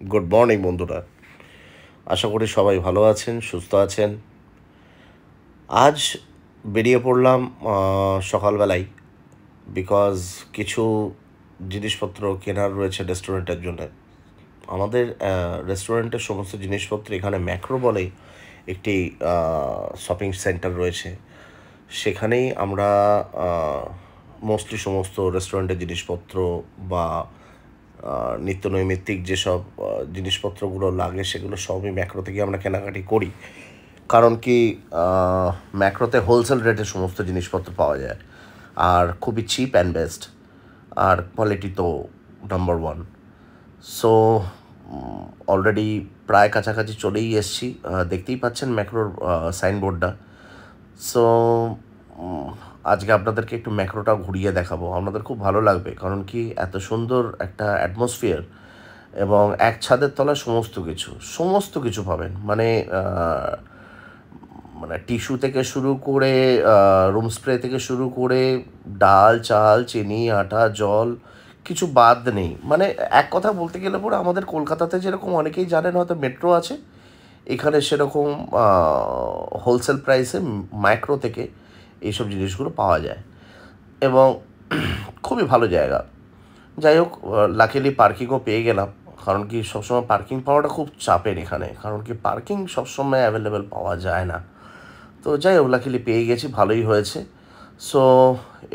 Good morning বন্ধুরা। আশা করি সবাই ভালো আছেন, সুস্থ আছেন। আজ বেরিয়ে পড়লাম সকালবেলায়, বিকজ কিছু জিনিসপত্র কেনার রয়েছে রেস্টুরেন্টের জন্য। আমাদের রেস্টুরেন্টের সমস্ত জিনিসপত্র এখানে ম্যাক্রো বলে একটি শপিং সেন্টার রয়েছে। সেখানেই আমরা মোস্টলি সমস্ত রেস্টুরেন্টের জিনিসপত্র বা নিত্য নৈমিত্তিক যেসব জিনিসপত্রগুলো লাগে সেগুলো সবই ম্যাক্রো থেকে আমরা কেনাকাটি করি। কারণ কি, ম্যাক্রোতে হোলসেল রেটে সমস্ত জিনিসপত্র পাওয়া যায়, আর খুবই চিপ অ্যান্ড বেস্ট, আর কোয়ালিটি তো নাম্বার ওয়ান। সো অলরেডি প্রায় কাছাকাছি চলেই এসছি। দেখতেই পাচ্ছেন ম্যাক্রোর সাইনবোর্ডটা। সো আজকে আপনাদেরকে একটু ম্যাক্রোটা ঘুরিয়ে দেখাবো, আপনাদের খুব ভালো লাগবে। কারণ কি, এত সুন্দর একটা অ্যাটমসফিয়ার এবং এক ছাদের তলায় সমস্ত কিছু পাবেন। মানে টিস্যু থেকে শুরু করে রুম স্প্রে থেকে শুরু করে ডাল, চাল, চিনি, আটা, জল, কিছু বাদ নেই। মানে এক কথা বলতে গেলে পরে আমাদের কলকাতাতে যেরকম অনেকেই জানেন হয়তো মেট্রো আছে, এখানে সেরকম হোলসেল প্রাইসে মাইক্রো থেকে এইসব জিনিসগুলো পাওয়া যায় এবং খুবই ভালো জায়গা। যাই হোক, লাকিলি পার্কিংও পেয়ে গেলাম। কারণ কি, সবসময় পার্কিং পাওয়াটা খুব চাপের এখানে, কারণ কি পার্কিং সবসময় অ্যাভেলেবেল পাওয়া যায় না। তো যাই হোক, লাকিলি পেয়ে গেছি, ভালোই হয়েছে। সো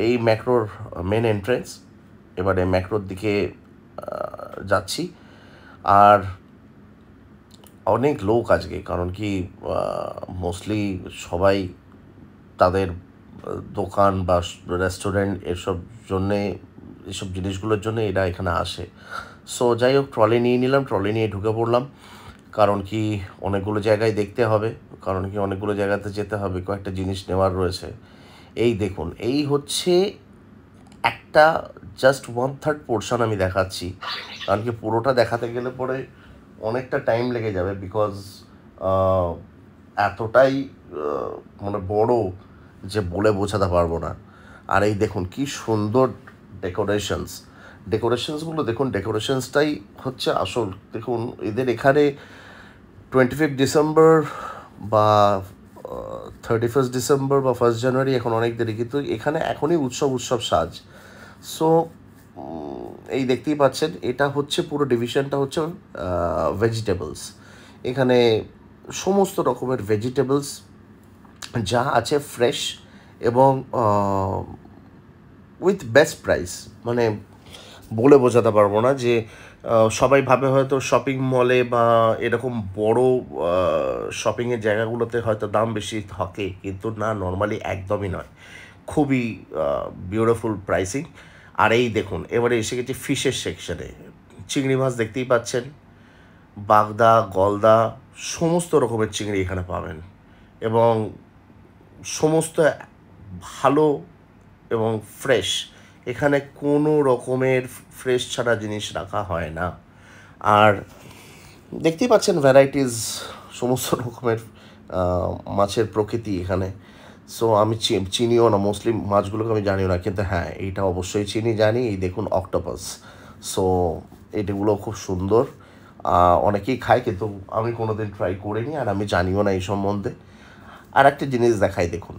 এই ম্যাক্রোর মেন এন্ট্রেন্স, এবারে ম্যাক্রোর দিকে যাচ্ছি। আর অনেক লোক আজকে, কারণ কি মোস্টলি সবাই তাদের দোকান বা রেস্টুরেন্ট এসব জিনিসগুলোর জন্য এরা এখানে আসে। সো যাই হোক, ট্রলি নিয়ে নিলাম, ট্রলি নিয়ে ঢুকে পড়লাম। কারণ কি, অনেকগুলো জায়গায় দেখতে হবে, কারণ কি অনেকগুলো জায়গাতে যেতে হবে, কয়েকটা জিনিস নেওয়ার রয়েছে। এই দেখুন, এই হচ্ছে একটা জাস্ট 1/3 পোর্শন আমি দেখাচ্ছি। কারণ কি পুরোটা দেখাতে গেলে পরে অনেকটা টাইম লেগে যাবে, বিকজ এতটাই মানে বড় যে বলে বোঝাতে পারবো না। আর এই দেখুন কি সুন্দর ডেকোরেশনসগুলো দেখুন, ডেকোরেশনসটাই হচ্ছে আসল। দেখুন, এদের এখানে 25 ডিসেম্বর বা 31 ডিসেম্বর বা 1 জানুয়ারি, এখন অনেক দেরি, কিন্তু এখানে এখনই উৎসব সাজ। সো এই দেখতেই পাচ্ছেন, এটা হচ্ছে পুরো ডিভিশনটা হচ্ছে ভেজিটেবলস। এখানে সমস্ত রকমের ভেজিটেবলস যা আছে ফ্রেশ এবং উইথ বেস্ট প্রাইস। মানে বলে বোঝাতে পারবো না যে সবাই ভাবে হয়তো শপিং মলে বা এরকম বড় শপিংয়ের জায়গাগুলোতে হয়তো দাম বেশি থাকে, কিন্তু না, নর্মালি একদমই নয়। খুবই বিউটিফুল প্রাইসিং। আর এই দেখুন, এবারে এসে গেছি ফিশের সেকশনে। চিংড়ি মাছ দেখতেই পাচ্ছেন, বাগদা, গলদা, সমস্ত রকমের চিংড়ি এখানে পাবেন এবং সমস্ত ভালো এবং ফ্রেশ। এখানে কোনো রকমের ফ্রেশ ছাড়া জিনিস রাখা হয় না। আর দেখতেই পাচ্ছেন ভ্যারাইটিস, সমস্ত রকমের মাছের প্রকৃতি এখানে। সো আমি চিনিও না, মোস্টলি মাছগুলোকে আমি জানিও না, কিন্তু হ্যাঁ, এইটা অবশ্যই জানি। এই দেখুন অক্টোপাস। সো এটাগুলো খুব সুন্দর, অনেকেই খায়, কিন্তু আমি কোনোদিন ট্রাই করিনি আর আমি জানিও না এই সম্বন্ধে। আর একটা জিনিস দেখাই, দেখুন,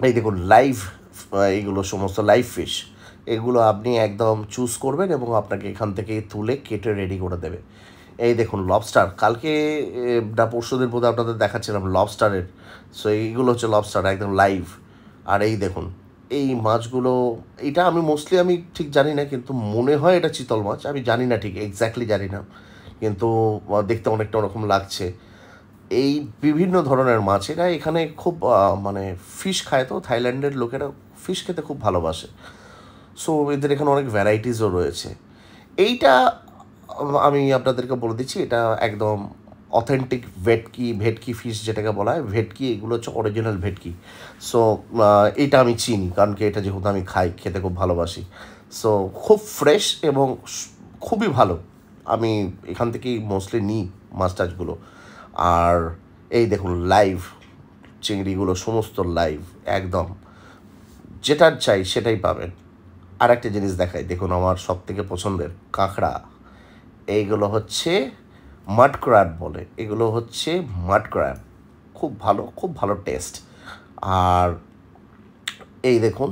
এই দেখুন লাইভ, এইগুলো সমস্ত লাইভ ফিশ। এগুলো আপনি একদম চুজ করবেন এবং আপনাকে এখান থেকে তুলে কেটে রেডি করে দেবে। এই দেখুন লবস্টার, কালকে না পরশু দিন বোধহয় আপনাদের দেখাচ্ছিলাম লবস্টারের। সো এইগুলো হচ্ছে লবস্টার, একদম লাইভ। আর এই দেখুন এই মাছগুলো, এটা আমি ঠিক জানি না, কিন্তু মনে হয় এটা চিতল মাছ, আমি জানি না, ঠিক এক্স্যাক্টলি জানি না, কিন্তু দেখতে অনেকটা ওরকম লাগছে। এই বিভিন্ন ধরনের মাছ, এরা এখানে খুব মানে ফিশ খায়, তো থাইল্যান্ডের লোকেরা ফিশ খেতে খুব ভালোবাসে। সো এদের এখানে অনেক ভ্যারাইটিসও রয়েছে। এইটা আমি আপনাদেরকে বলে দিচ্ছি, এটা একদম অথেন্টিক ভেটকি ফিশ যেটাকে বলা হয়, ভেটকি, এগুলো হচ্ছে অরিজিনাল ভেটকি। সো এইটা আমি চিনি, কারণ কি এটা যেহেতু আমি খাই, খেতে খুব ভালোবাসি। সো খুব ফ্রেশ এবং খুবই ভালো। আমি এখান থেকেই মোস্টলি নিই মাছ টাছগুলো। আর এই দেখুন লাইভ চিংড়িগুলো, সমস্ত লাইভ একদম, যেটা চাই সেটাই পাবেন। আর একটা জিনিস দেখাই, দেখুন আমার সব থেকে পছন্দের কাঁকড়া। এইগুলো হচ্ছে মাড ক্র্যাব বলে, এগুলো হচ্ছে মাড ক্র্যাব, খুব ভালো টেস্ট। আর এই দেখুন,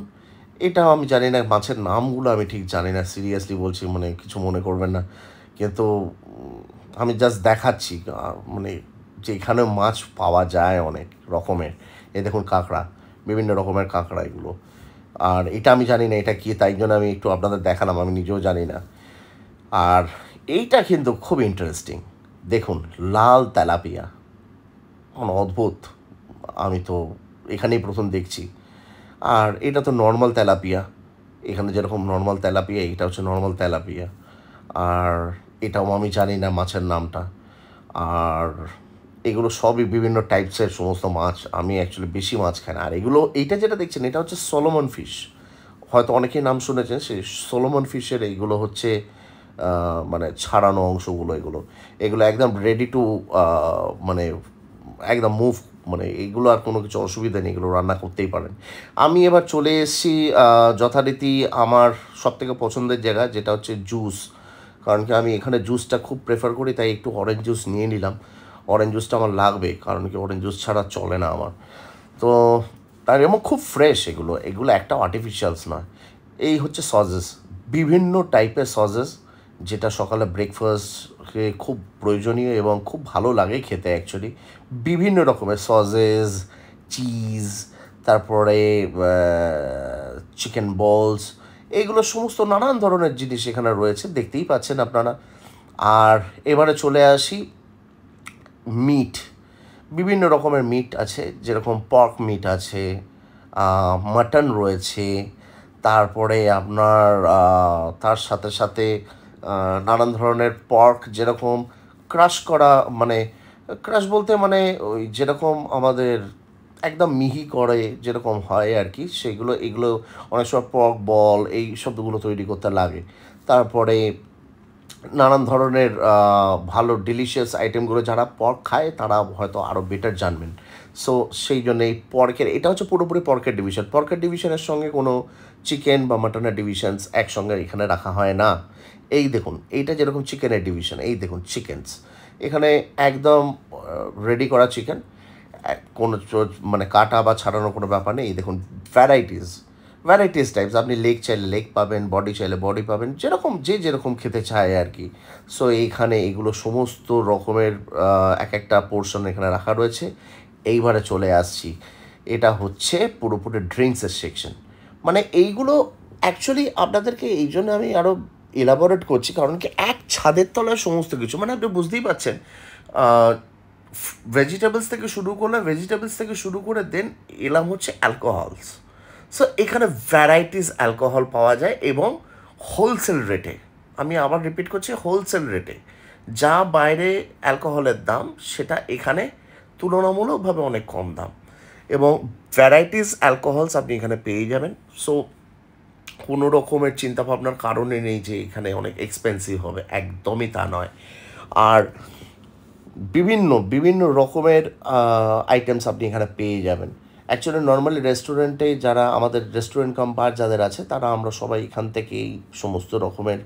এটা আমি জানি না, মাছের নামগুলো আমি ঠিক জানি না, সিরিয়াসলি বলছি, মানে কিছু মনে করবেন না, কিন্তু আমি জাস্ট দেখাচ্ছি মানে যে এখানে মাছ পাওয়া যায় অনেক রকমের। এই দেখুন কাঁকড়া, বিভিন্ন রকমের কাঁকড়া এগুলো। আর এটা আমি জানি না এটা কি, তাই জন্য আমি একটু আপনাদের দেখালাম, আমি নিজেও জানি না। আর এইটা কিন্তু খুব ইন্টারেস্টিং, দেখুন লাল তেলাপিয়া, অদ্ভুত, আমি তো এখানেই প্রথম দেখছি। আর এটা তো নর্মাল তেলাপিয়া, এখানে যেরকম নর্মাল তেলাপিয়া, এটা হচ্ছে নর্মাল তেলাপিয়া। আর এটাও আমি জানি না মাছের নামটা। আর এগুলো সবই বিভিন্ন টাইপসের সমস্ত মাছ, আমি অ্যাকচুয়ালি বেশি মাছ খাই না। আর এগুলো, এইটা যেটা দেখছেন এটা হচ্ছে সলোমন ফিশ, হয়তো অনেকেই নাম শুনেছেন, সেই সলোমন ফিশের এইগুলো হচ্ছে মানে ছাড়ানো অংশগুলো, এগুলো এগুলো একদম রেডি টু, মানে একদম মুভ, মানে এইগুলো আর কোনো কিছু অসুবিধা নেই, এগুলো রান্না করতেই পারেন। আমি এবার চলে এসেছি যথারীতি আমার সবথেকে পছন্দের জায়গা, যেটা হচ্ছে জুস। কারণ কি আমি এখানে জুসটা খুব প্রেফার করি, তাই একটু অরেঞ্জ জুস নিয়ে নিলাম। অরেঞ্জ জুসটা আমার লাগবে, কারণ কি অরেঞ্জ জুস ছাড়া চলে না আমার। তো আর এবং খুব ফ্রেশ, এগুলো এগুলো একটা আর্টিফিশিয়ালস নয়। এই হচ্ছে সসেস, বিভিন্ন টাইপের সসেস, যেটা সকালে ব্রেকফাস্টে খুব প্রয়োজনীয় এবং খুব ভালো লাগে খেতে অ্যাকচুয়ালি। বিভিন্ন রকমের সসেস, চিজ, তারপরে চিকেন বলস, এইগুলো সমস্ত নানান ধরনের জিনিস এখানে রয়েছে, দেখতেই পাচ্ছেন আপনারা। আর এবারে চলে আসি মিট, বিভিন্ন রকমের মিট আছে, যেরকম পর্ক মিট আছে, মাটন রয়েছে, তারপরে আপনার তার সাথে সাথে নানান ধরনের পর্ক, যেরকম ক্রাশ করা, মানে ক্রাশ বলতে মানে ওই যেরকম আমাদের একদম মিহি করে যেরকম হয় আর কি, সেগুলো, এগুলো অনেক সময় পর্ক বল এই শব্দগুলো তৈরি করতে লাগে। তারপরে নানান ধরনের ভালো ডিলিশিয়াস আইটেমগুলো, যারা পর্ক খায় তারা হয়তো আরও বেটার জানবেন। সো সেই জন্য এই পর্কের, এটা হচ্ছে পুরোপুরি পর্কের ডিভিশন। পর্কের ডিভিশনের সঙ্গে কোনো চিকেন বা মাটনের ডিভিশনস একসঙ্গে এখানে রাখা হয় না। এই দেখুন, এইটা যেরকম চিকেনের ডিভিশন, এই দেখুন চিকেনস, এখানে একদম রেডি করা চিকেন, কোনো মানে কাটা বা ছাড়ানোর কোনো ব্যাপার নেই। এই দেখুন ভ্যারাইটিস টাইপস, আপনি লেগ চাইলে লেগ পাবেন, বডি চাইলে বডি পাবেন, যেরকম যে যেরকম খেতে চায় আর কি। সো এইখানে এগুলো সমস্ত রকমের এক একটা পোর্শন এখানে রাখা রয়েছে। এইবারে চলে আসছি, এটা হচ্ছে পুরোপুরি ড্রিঙ্কসের সেকশন। মানে এইগুলো অ্যাকচুয়ালি আপনাদেরকে এই জন্য আমি আরও এলাবোরেট করছি, কারণ কি এক ছাদের তলায় সমস্ত কিছু, মানে আপনি বুঝতেই পারছেন, ভেজিটেবলস থেকে শুরু করে দেন এলাম হচ্ছে অ্যালকোহলস। সো এখানে ভ্যারাইটিস অ্যালকোহল পাওয়া যায় এবং হোলসেল রেটে, আমি আবার রিপিট করছি, হোলসেল রেটে। যা বাইরে অ্যালকোহলের দাম, সেটা এখানে তুলনামূলকভাবে অনেক কম দাম, এবং ভ্যারাইটিস অ্যালকোহলস আপনি এখানে পেয়ে যাবেন। সো কোনো রকমের চিন্তাভাবনার কারণে নেই যে এখানে অনেক এক্সপেন্সিভ হবে, একদমই তা নয়। আর বিভিন্ন বিভিন্ন রকমের আইটেমস আপনি এখানে পেয়ে যাবেন। অ্যাকচুয়ালি নর্মালি রেস্টুরেন্টে, যারা আমাদের রেস্টুরেন্ট কাম বার যাদের আছে, তারা আমরা সবাই এখান থেকেই সমস্ত রকমের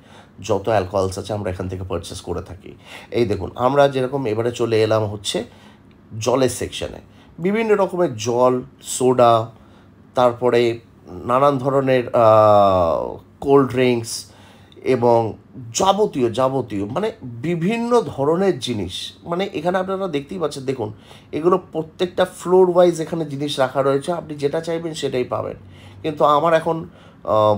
যত অ্যালকোহলস আছে আমরা এখান থেকে পারচেস করে থাকি। এই দেখুন, আমরা যেরকম এবারে চলে এলাম হচ্ছে জলের সেকশনে, বিভিন্ন রকমের জল, সোডা, তারপরে নানান ধরনের কোল্ড ড্রিঙ্কস, এবং যাবতীয় মানে বিভিন্ন ধরনের জিনিস, মানে এখানে আপনারা দেখতেই পাচ্ছেন, দেখুন এগুলো প্রত্যেকটা ফ্লোর ওয়াইজ এখানে জিনিস রাখা রয়েছে, আপনি যেটা চাইবেন সেটাই পাবেন। কিন্তু আমার এখন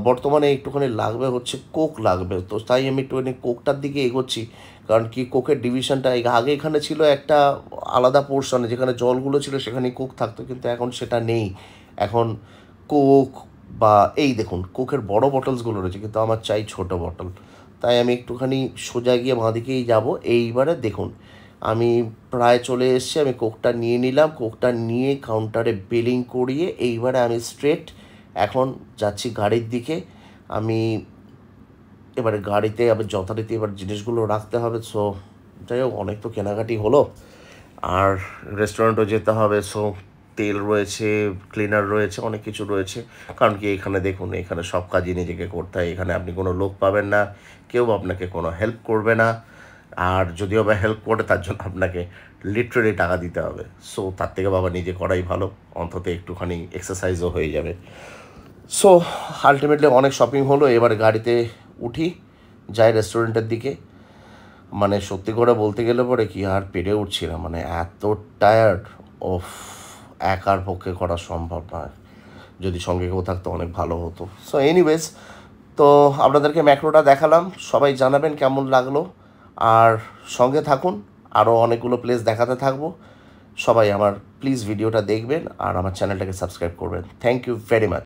বর্তমানে একটুখানি লাগবে হচ্ছে কোক লাগবে, তো তাই আমি একটুখানি কোকটার দিকে এগোচ্ছি। কারণ কি কোকের ডিভিশনটা আগে এখানে ছিল একটা আলাদা পোর্শনে, যেখানে জলগুলো ছিল সেখানে কোক থাকতো, কিন্তু এখন সেটা নেই। এখন কোক বা এই দেখুন কোকের বড় বটলসগুলো রয়েছে, কিন্তু আমার চাই ছোট বটল, তাই আমি একটুখানি সোজা গিয়ে বাঁদিকেই যাব। এইবারে দেখুন আমি প্রায় চলে এসেছি, আমি কোকটা নিয়ে নিলাম, কোকটা নিয়ে কাউন্টারে বিলিং করিয়ে এইবারে আমি স্ট্রেট এখন যাচ্ছি গাড়ির দিকে। আমি এবারে গাড়িতে আবার যথারীতি এবার জিনিসগুলো রাখতে হবে। সো যাই হোক, অনেক তো কেনাকাটি হলো, আর রেস্টুরেন্টও যেতে হবে। সো তেল রয়েছে, ক্লিনার রয়েছে, অনেক কিছু রয়েছে। কারণ কি এখানে দেখুন, এখানে সব কাজই নিজেকে করতে হয়, এখানে আপনি কোনো লোক পাবেন না, কেউ আপনাকে কোনো হেল্প করবে না। আর যদিও বা হেল্প করে তার জন্য আপনাকে লিটারেলি টাকা দিতে হবে। সো তার থেকে বাবা নিজে করাই ভালো, অন্তত একটুখানি এক্সারসাইজও হয়ে যাবে। সো আলটিমেটলি অনেক শপিং হলো, এবার গাড়িতে উঠি, যাই রেস্টুরেন্টের দিকে। মানে সত্যি করে বলতে গেলে পরে কি আর পেরে উঠছি না, মানে এত টায়ার্ড। ওফ, একার পক্ষে করা সম্ভব নয়, যদি সঙ্গে কেউ থাকতো অনেক ভালো হতো। সো এনিওয়েজ, তো আপনাদেরকে ম্যাক্রোটা দেখালাম, সবাই জানাবেন কেমন লাগলো, আর সঙ্গে থাকুন, আরও অনেকগুলো প্লেস দেখাতে থাকবো। সবাই আমার প্লিজ ভিডিওটা দেখবেন আর আমার চ্যানেলটাকে সাবস্ক্রাইব করবেন। Thank you very much.